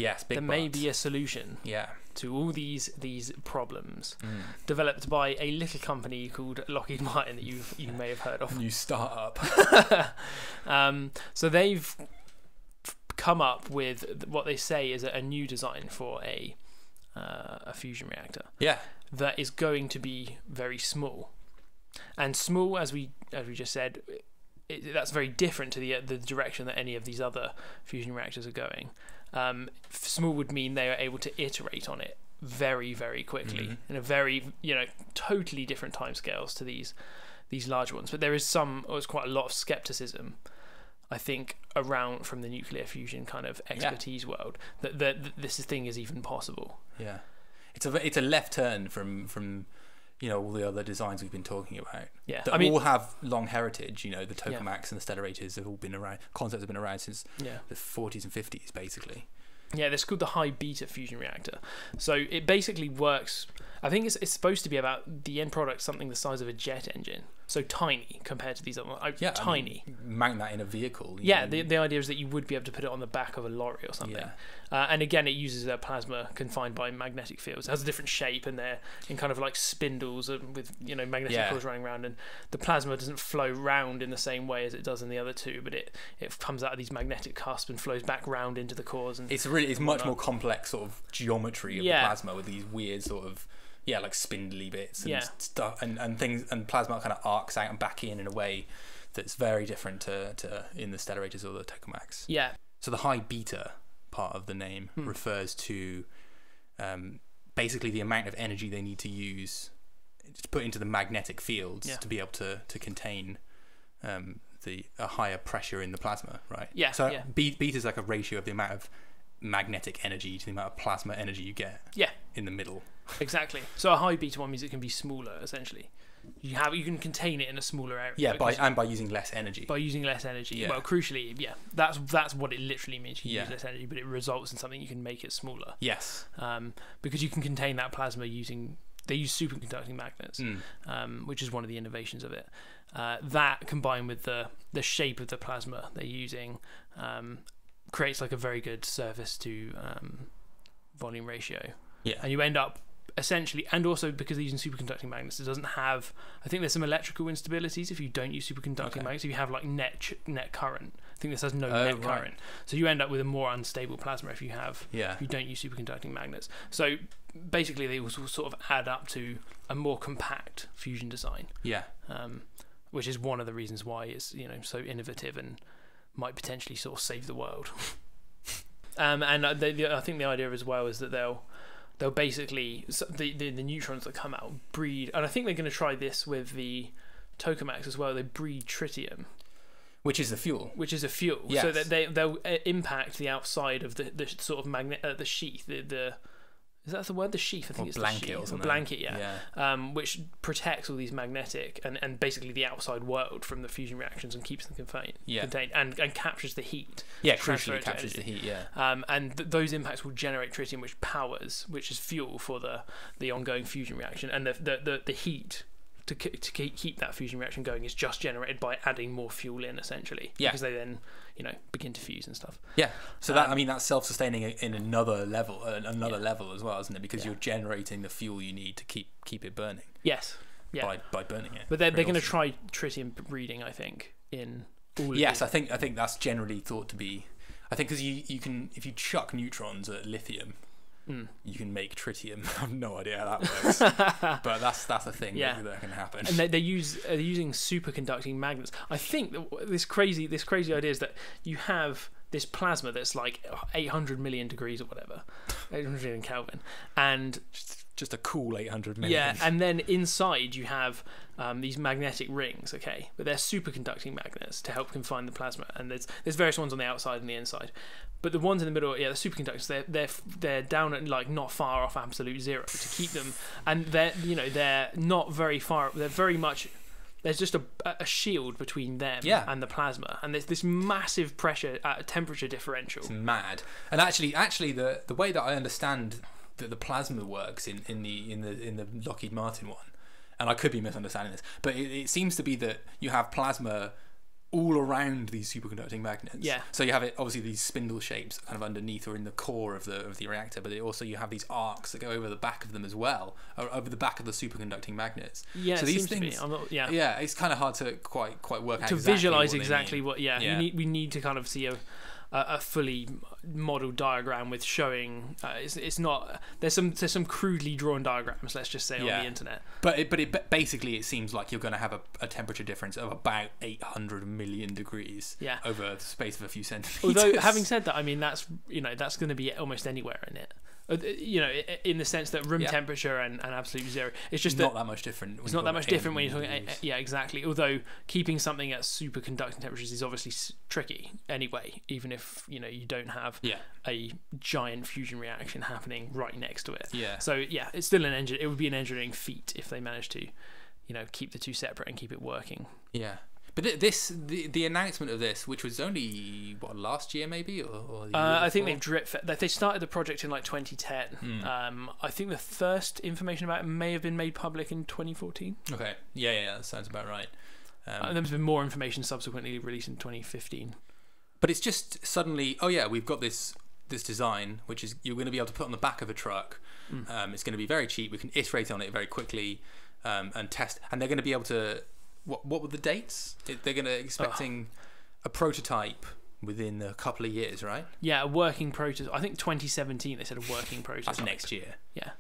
Yes, big there may be a solution Yeah. to all these problems, developed by a little company called Lockheed Martin that you may have heard of. New startup. So they've come up with what they say is a new design for a fusion reactor. Yeah. That is going to be very small, and small, as we just said, that's very different to the direction that any of these other fusion reactors are going. Small would mean they are able to iterate on it very, very quickly in a very, totally different timescales to these large ones. But there is quite a lot of skepticism, I think, around from the nuclear fusion kind of expertise world that this thing is even possible. Yeah, it's a left turn from all the other designs we've been talking about. Yeah, that all have long heritage. The tokamaks and the stellarators have all been around. Concepts have been around since the 40s and 50s, basically. Yeah, it's called the high beta fusion reactor. So it basically works. I think it's supposed to be about the end product, something the size of a jet engine. So tiny compared to these other ones. Tiny. Mount that in a vehicle. Yeah, the idea is that you would be able to put it on the back of a lorry or something. Yeah. And again, it uses a plasma confined by magnetic fields. It has a different shape, and they're in kind of like spindles with magnetic fields running around. And the plasma doesn't flow round in the same way as it does in the other two, but it comes out of these magnetic cusps and flows back round into the cores. And it's much more complex sort of geometry of the plasma with these weird sort of like spindly bits and stuff and things, and plasma kind of arcs out and back in a way that's very different to in the stellarators or the tokamaks. Yeah. So the high beta part of the name refers to basically the amount of energy they need to use to put into the magnetic fields to be able to contain a higher pressure in the plasma, right? Yeah. So beta is like a ratio of the amount of magnetic energy to the amount of plasma energy you get. Yeah. In the middle. Exactly. So a high beta one means it can be smaller, essentially. You can contain it in a smaller area. Yeah, by using less energy. By using less energy. Yeah. Well, crucially, that's what it literally means. You use less energy, but it results in something you can make it smaller. Yes. Because you can contain that plasma they use superconducting magnets, which is one of the innovations of it. That combined with the shape of the plasma they're using creates like a very good surface to volume ratio. Yeah. And you end up essentially, and also because they're using superconducting magnets, it doesn't have, I think there's some electrical instabilities if you don't use superconducting magnets. If you have like net current, I think this has no net current, so you end up with a more unstable plasma if you don't use superconducting magnets. So basically they will sort of add up to a more compact fusion design, which is one of the reasons why it's so innovative and might potentially sort of save the world. And I think the idea as well is that they'll basically, the neutrons that come out breed, and I think they're going to try this with the tokamaks as well. They breed tritium, which is a fuel. Yes. So that they'll impact the outside of the sort of the sheath. Is that the word? The sheath, I think it's blanket the sheath. Or something. Blanket, yeah. Which protects all these magnetic and basically the outside world from the fusion reactions and keeps them contained and captures the heat. Yeah, crucially captures the heat, and those impacts will generate tritium, which is fuel for the ongoing fusion reaction. And the heat to keep that fusion reaction going is just generated by adding more fuel in, essentially. Yeah. Because they then begin to fuse and stuff. Yeah. So that's self-sustaining in another level as well, isn't it? Because you're generating the fuel you need to keep it burning. Yes. Yeah. By burning it. But they're going to try tritium breeding, I think, in all of Yes, I think that's generally thought to be. I think because you can, if you chuck neutrons at lithium, you can make tritium. I have no idea how that works, but that's a thing that can happen. And they're using superconducting magnets. I think this crazy idea is that you have this plasma that's like 800 million degrees or whatever, 800 million Kelvin, and just a cool 800 million. Yeah, and then inside you have these magnetic rings, but they're superconducting magnets to help confine the plasma. And there's various ones on the outside and the inside, but the ones in the middle, the superconductors, they're down at like not far off absolute zero to keep them, and they're not very far. They're very much. There's just a shield between them and the plasma, and there's this massive pressure temperature differential. It's mad. And actually, the way that I understand that the plasma works in the Lockheed Martin one, and I could be misunderstanding this, but it seems to be that you have plasma all around these superconducting magnets. Yeah. So you have it obviously these spindle shapes kind of underneath or in the core of the reactor, but also you have these arcs that go over the back of them as well, or over the back of the superconducting magnets. Yeah, so it these seems things, to be. yeah, it's kind of hard to quite work out to exactly visualize what exactly mean. what. Yeah, we need to kind of see a fully modelled diagram with showing. It's not. There's some crudely drawn diagrams. Let's just say on the internet. But basically it seems like you're going to have a temperature difference of about 800 million degrees. Yeah. Over the space of a few centimeters. Although having said that, I mean that's going to be almost anywhere in it. In the sense that room temperature and absolute zero, it's just not that much different. It's not that much different when you're talking. Yeah, exactly. Although keeping something at superconducting temperatures is obviously tricky anyway, even if you don't have a giant fusion reaction happening right next to it. Yeah. So it's still an engine. It would be an engineering feat if they managed to, keep the two separate and keep it working. Yeah. But the announcement of this, which was only last year maybe, or the year I think they started the project in like 2010. I think the first information about it may have been made public in 2014. Okay, yeah, that sounds about right. And there's been more information subsequently released in 2015. But it's just suddenly, we've got this design, which is you're going to be able to put on the back of a truck. It's going to be very cheap. We can iterate on it very quickly and test, and they're going to be able to. What were the dates? They're going to expecting a prototype within a couple of years, right? Yeah, a working prototype. I think 2017 they said a working prototype. That's next year. Yeah.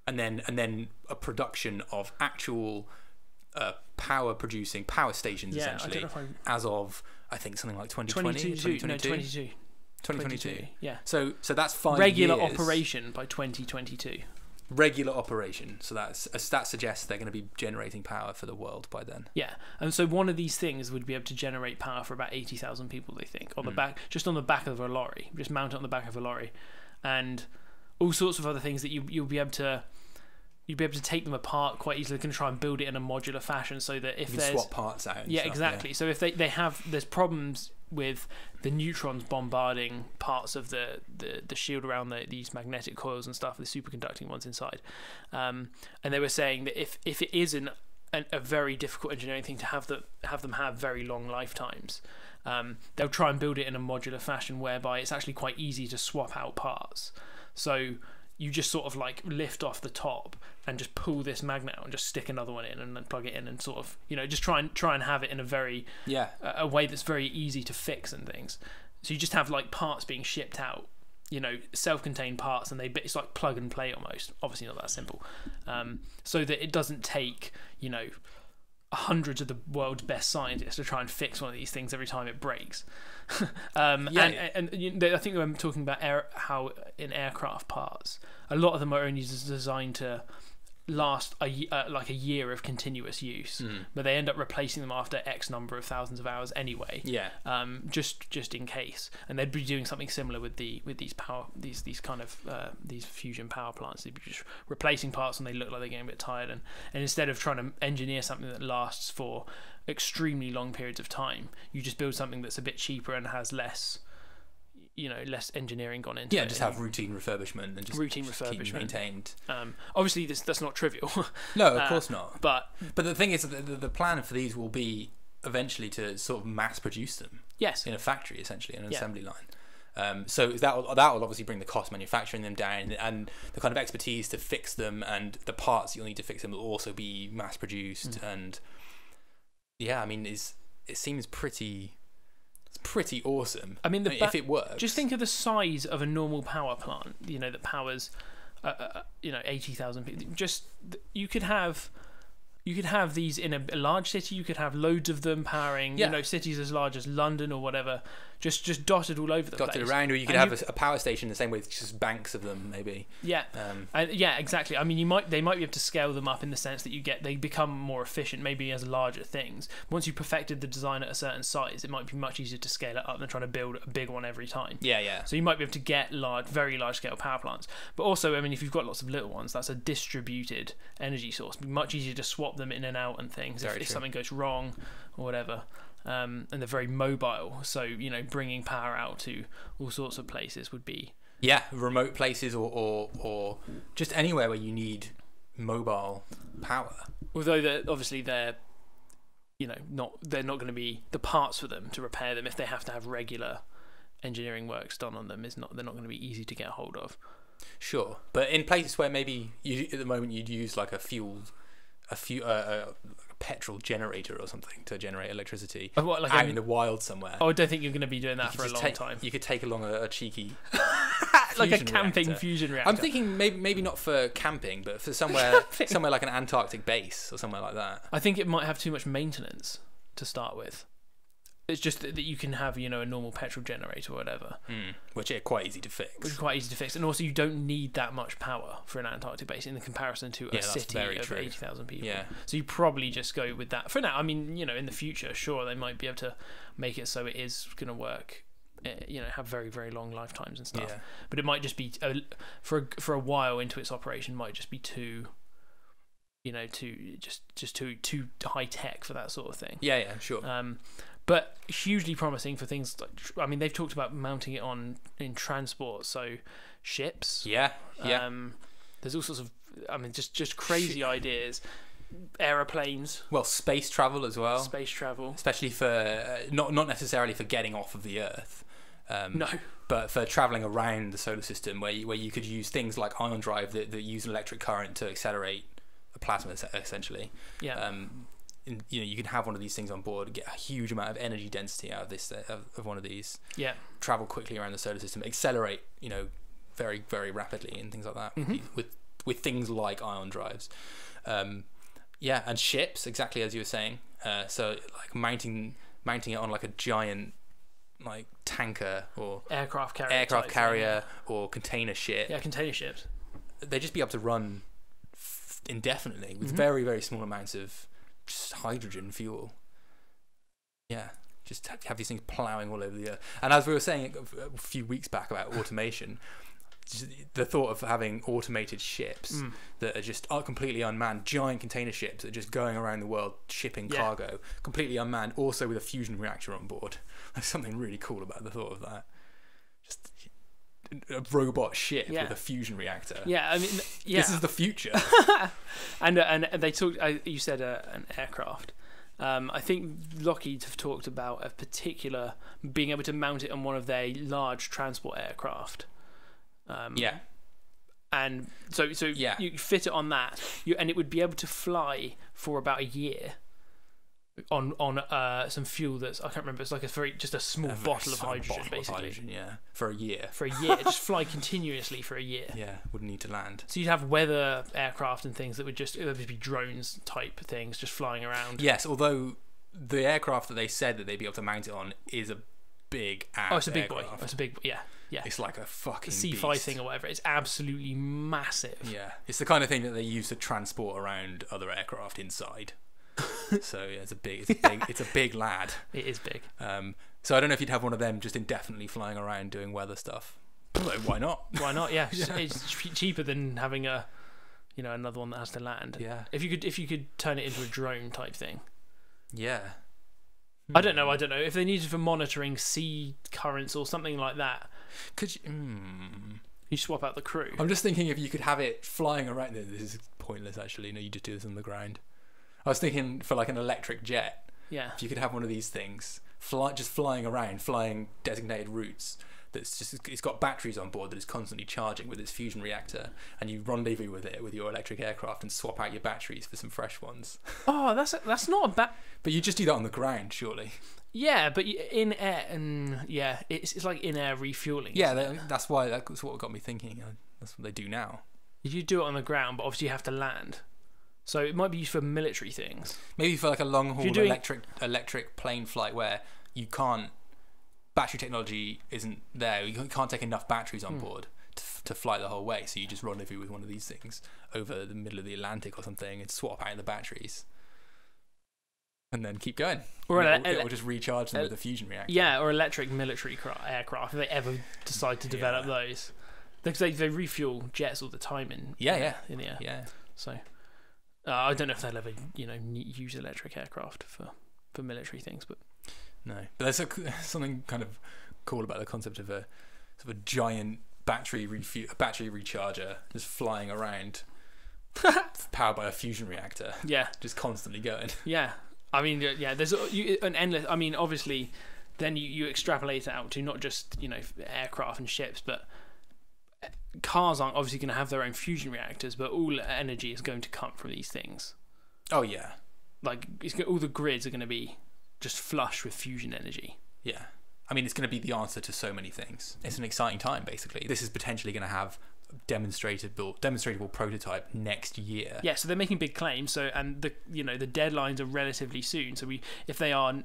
And then a production of actual power stations essentially as of I think something like 2020, 2022. 2022. Yeah. So that's 5 regular years. Operation by 2022. Regular operation, so that suggests they're going to be generating power for the world by then. Yeah, and so one of these things would be able to generate power for about 80,000 people. They think on the back, just on the back of a lorry, just mount it on the back of a lorry, and all sorts of other things that you'll be able to. You'd be able to take them apart quite easily. They're going to try and build it in a modular fashion so that if there's swap parts out. Yeah, exactly. So if there's problems with the neutrons bombarding parts of the shield around these magnetic coils and stuff, the superconducting ones inside, and they were saying that if it is a very difficult engineering thing to have them have very long lifetimes, they'll try and build it in a modular fashion whereby it's actually quite easy to swap out parts. So you just sort of like lift off the top and just pull this magnet out and just stick another one in and then plug it in and sort of just try and have it in a very a way that's very easy to fix and things. So you just have like parts being shipped out, self-contained parts, and it's like plug and play almost. Obviously not that simple, so that it doesn't take hundreds of the world's best scientists to try and fix one of these things every time it breaks. And I think they were talking about how in aircraft parts, a lot of them are only designed to last a year of continuous use, but they end up replacing them after X number of thousands of hours anyway. Just in case, and they'd be doing something similar with these fusion power plants. They'd be just replacing parts when they look like they're getting a bit tired, and instead of trying to engineer something that lasts for extremely long periods of time, you just build something that's a bit cheaper and has less engineering gone into it. Just have routine refurbishment and just keep maintained. Obviously that's not trivial. No, of course not. But the thing is, the plan for these will be eventually to sort of mass produce them. Yes. In a factory, essentially, in an assembly line. So that will obviously bring the cost manufacturing them down, and the kind of expertise to fix them and the parts you'll need to fix them will also be mass produced. And I mean, it seems pretty awesome. I mean, if it works. Just think of the size of a normal power plant, that powers 80,000 people. Just you could have these in a large city. You could have loads of them powering cities as large as London or whatever, just dotted all over the place. Dotted around, or you could have a power station the same way, just banks of them maybe. Exactly. I mean, they might be able to scale them up in the sense that they become more efficient, maybe as larger things. Once you perfected the design at a certain size, it might be much easier to scale it up than trying to build a big one every time. So you might be able to get very large scale power plants. But also, I mean, if you've got lots of little ones, that's a distributed energy source. It'd be much easier to swap them in and out and things if something goes wrong or whatever. And they're very mobile, so bringing power out to all sorts of places would be remote places or just anywhere where you need mobile power. Although obviously they're they're not going to be the parts for them to repair them if they have to have regular engineering works done on them. They're not going to be easy to get hold of. Sure, but in places where maybe at the moment you'd use like a petrol generator or something to generate electricity out in the wild somewhere. I don't think you're going to be doing that for a long time. You could take along a cheeky like a camping fusion reactor. I'm thinking maybe not for camping, but for somewhere like an Antarctic base or somewhere like that. I think it might have too much maintenance to start with. It's just that you can have, a normal petrol generator or whatever. Which are quite easy to fix. And also you don't need that much power for an Antarctic base in comparison to a city of 80,000 people. Yeah. So you probably just go with that. For now, I mean, in the future, sure, they might be able to make it so it is going to work, have very, very long lifetimes and stuff. Yeah. But it might just be, for a while into its operation, might just be too high tech for that sort of thing. Yeah, sure. But hugely promising for things like, I mean, they've talked about mounting it in transport, so ships. Yeah. There's all sorts of, just crazy ideas. Aeroplanes. Well, space travel as well. Space travel, especially for not necessarily for getting off of the Earth. No. But for traveling around the solar system, where you could use things like ion drive that use an electric current to accelerate a plasma, essentially. Yeah. You can have one of these things on board, get a huge amount of energy density out of this of one of these. Yeah. Travel quickly around the solar system, accelerate, very, very rapidly and things like that. With things like ion drives. And ships, exactly as you were saying. So like mounting it on like a giant like tanker or aircraft carrier or container ship. Yeah, container ships. They'd just be able to run indefinitely with very, very small amounts of just hydrogen fuel. Yeah, just have these things ploughing all over the Earth. And as we were saying a few weeks back about automation, the thought of having automated ships that are just completely unmanned, giant container ships that are just going around the world shipping cargo, completely unmanned, also with a fusion reactor on board. There's something really cool about the thought of that. Just a robot ship with a fusion reactor. Yeah, I mean, this is the future. and they talked. You said an aircraft. I think Lockheed have talked about a particular being able to mount it on one of their large transport aircraft. And so you fit it on that, and it would be able to fly for about a year on some fuel that's, I can't remember, it's like just a small bottle of hydrogen, basically. For a year. Just fly continuously for a year. Yeah, wouldn't need to land. So you'd have weather aircraft and things that would be drones type things just flying around. Yes, although the aircraft that they said that they'd be able to mount it on is a big ass. Oh, it's a big aircraft. boy. It's a big, yeah. It's like a fucking C5 beast thing or whatever. It's absolutely massive. Yeah, it's the kind of thing that they use to transport around other aircraft inside. So yeah, it's a big lad. It is big. So I don't know if you'd have one of them just indefinitely flying around doing weather stuff. Well, why not? Why not? Yeah, it's cheaper than having another one that has to land. Yeah. If you could turn it into a drone type thing. Yeah. I don't know if they needed for monitoring sea currents or something like that. Could you? You swap out the crew. I'm just thinking if you could have it flying around. This is pointless, actually. No, you just do this on the ground. I was thinking for like an electric jet. Yeah. If you could have one of these things, just flying around, flying designated routes. It's got batteries on board that is constantly charging with its fusion reactor, and you rendezvous with it with your electric aircraft and swap out your batteries for some fresh ones. Oh, that's not a bad. But you just do that on the ground, surely. Yeah, but in air, and it's like in air refueling. Yeah, that's what got me thinking. That's what they do now. You do it on the ground, but obviously you have to land. So it might be used for military things. Maybe for like a long haul electric plane flight where you can't. Battery technology isn't there. You can't take enough batteries on board to fly the whole way. So you just rendezvous with one of these things over the middle of the Atlantic or something and swap out the batteries. And then keep going. Or it will just recharge them with a fusion reactor. Yeah, or electric military aircraft, if they ever decide to develop those. Because they refuel jets all the time in the air. Yeah. So I don't know if they'll ever use electric aircraft for military things, but no. But there's something kind of cool about the concept of a sort of a giant battery recharger just flying around, powered by a fusion reactor. Yeah, just constantly going. Yeah. I mean, yeah, there's an endless. I mean, obviously, then you extrapolate it out to not just aircraft and ships, but cars aren't obviously going to have their own fusion reactors, but all energy is going to come from these things. Oh yeah, like all the grids are going to be just flush with fusion energy. Yeah, I mean, it's going to be the answer to so many things. It's an exciting time, basically. This is potentially going to have demonstratable prototype next year. Yeah, so they're making big claims. So and the deadlines are relatively soon. So if they are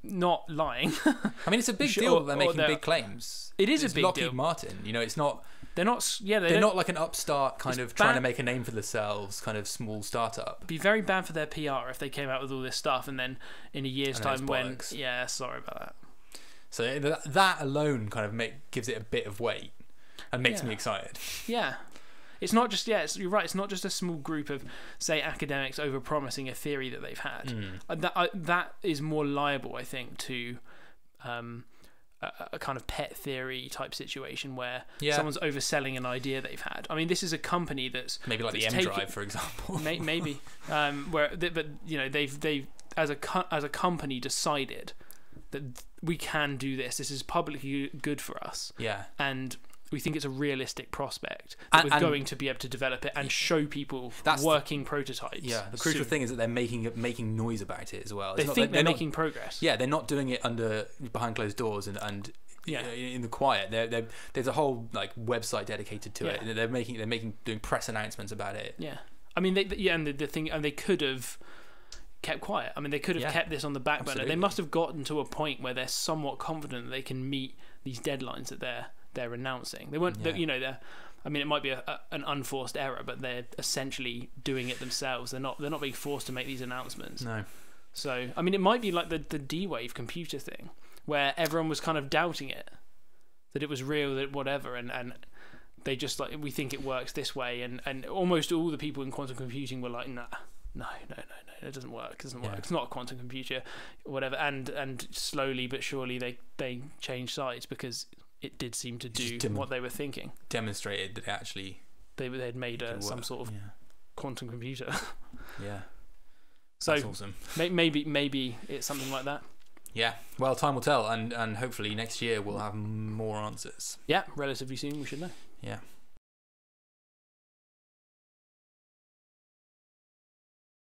not lying, I mean, it's a big deal that they're making big claims. It is a big Lockheed deal. Martin, it's not. They're not. Yeah, they're not like an upstart kind of trying to make a name for themselves, kind of small startup. It'd be very bad for their PR if they came out with all this stuff and then in a year's time sorry about that. So that alone kind of gives it a bit of weight and makes me excited. Yeah. It's not just you're right. It's not just a small group of, say, academics over-promising a theory that they've had. That is more liable, I think, to a kind of pet theory type situation where someone's overselling an idea they've had. I mean, this is a company that's maybe like the M Drive, for example. Maybe, they've as a company decided that we can do this. This is publicly good for us. Yeah, and we think it's a realistic prospect that we're going to be able to develop it and show people working prototypes. Yeah, the crucial thing is that they're making noise about it as well. They're making progress. Yeah, they're not doing it behind closed doors and in the quiet. There's a whole website dedicated to it. They're doing press announcements about it. Yeah, I mean, they could have kept quiet. I mean, they could have kept this on the back burner. Absolutely. They must have gotten to a point where they're somewhat confident that they can meet these deadlines that they're announcing. They weren't, I mean, it might be an unforced error, but they're essentially doing it themselves. They're not being forced to make these announcements. No. So, I mean, it might be like the D-Wave computer thing, where everyone was kind of doubting it, that it was real, that whatever, and they just we think it works this way, and almost all the people in quantum computing were like, no, it doesn't work. It doesn't work. It's not a quantum computer, whatever. And slowly but surely they changed sides because it did seem to do what they were thinking. Demonstrated that actually they'd made some sort of quantum computer. Yeah. So that's awesome. Maybe it's something like that. Yeah. Well, time will tell, and hopefully next year we'll have more answers. Yeah, relatively soon we should know. Yeah.